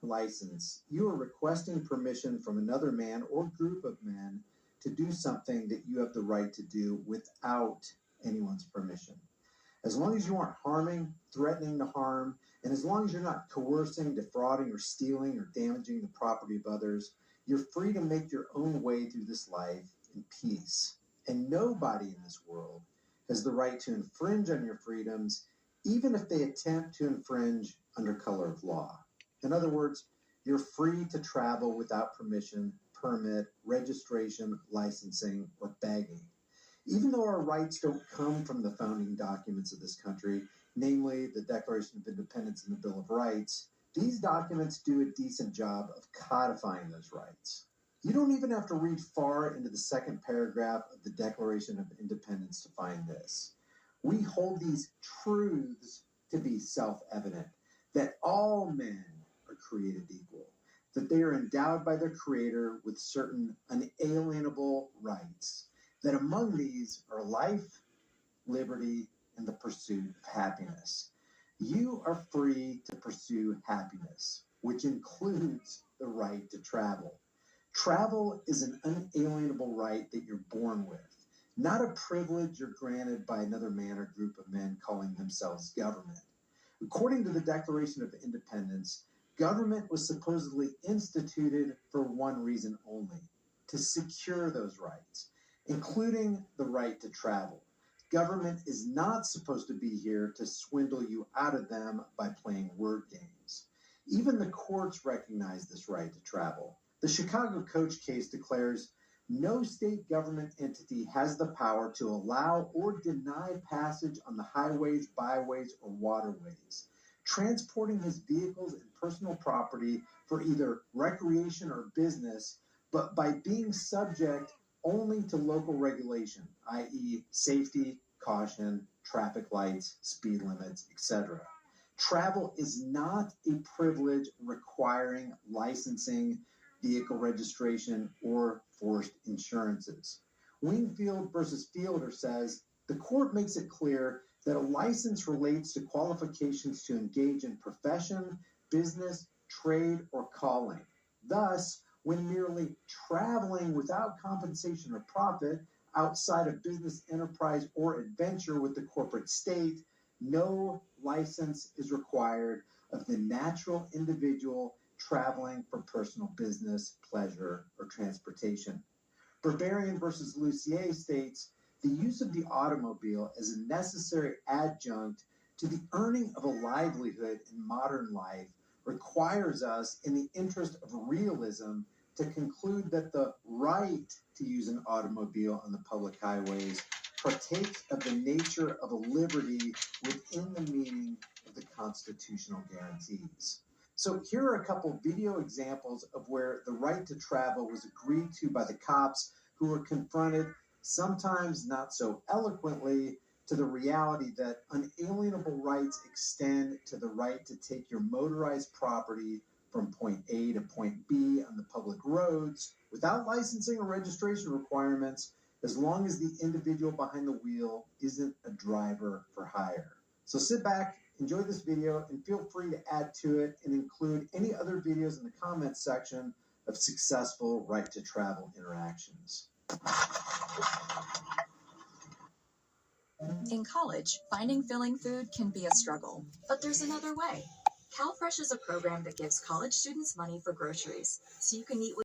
license, you are requesting permission from another man or group of men to do something that you have the right to do without anyone's permission. As long as you aren't harming, threatening to harm, and as long as you're not coercing, defrauding, or stealing, or damaging the property of others, you're free to make your own way through this life in peace. And nobody in this world has the right to infringe on your freedoms, even if they attempt to infringe under color of law. In other words, you're free to travel without permission, permit, registration, licensing, or begging. Even though our rights don't come from the founding documents of this country, namely the Declaration of Independence and the Bill of Rights, these documents do a decent job of codifying those rights. You don't even have to read far into the second paragraph of the Declaration of Independence to find this. We hold these truths to be self-evident, that all men are created equal, that they are endowed by their Creator with certain unalienable rights, that among these are life, liberty, and the pursuit of happiness. You are free to pursue happiness, which includes the right to travel. Travel is an unalienable right that you're born with, not a privilege you're granted by another man or group of men calling themselves government. According to the Declaration of Independence, government was supposedly instituted for one reason only: to secure those rights, including the right to travel. Government is not supposed to be here to swindle you out of them by playing word games. Even the courts recognize this right to travel. The Chicago coach case declares no state government entity has the power to allow or deny passage on the highways, byways, or waterways, transporting his vehicles and personal property for either recreation or business, but by being subject only to local regulation, i.e. safety, caution, traffic lights, speed limits, etc. Travel is not a privilege requiring licensing, vehicle registration, or forced insurances. Wingfield versus Fielder says, the court makes it clear that a license relates to qualifications to engage in profession, business, trade, or calling. Thus, when merely traveling without compensation or profit outside of business enterprise or adventure with the corporate state, no license is required of the natural individual traveling for personal business, pleasure, or transportation. Barbarian versus Lucier states, the use of the automobile as a necessary adjunct to the earning of a livelihood in modern life requires us, in the interest of realism, to conclude that the right to use an automobile on the public highways partakes of the nature of a liberty within the meaning of the constitutional guarantees. So here are a couple video examples of where the right to travel was agreed to by the cops, who were confronted, sometimes not so eloquently, to the reality that unalienable rights extend to the right to take your motorized property from point A to point B on the public roads without licensing or registration requirements, as long as the individual behind the wheel isn't a driver for hire. So sit back, enjoy this video, and feel free to add to it and include any other videos in the comments section of successful right to travel interactions. In college, finding filling food can be a struggle, but there's another way. CalFresh is a program that gives college students money for groceries, so you can eat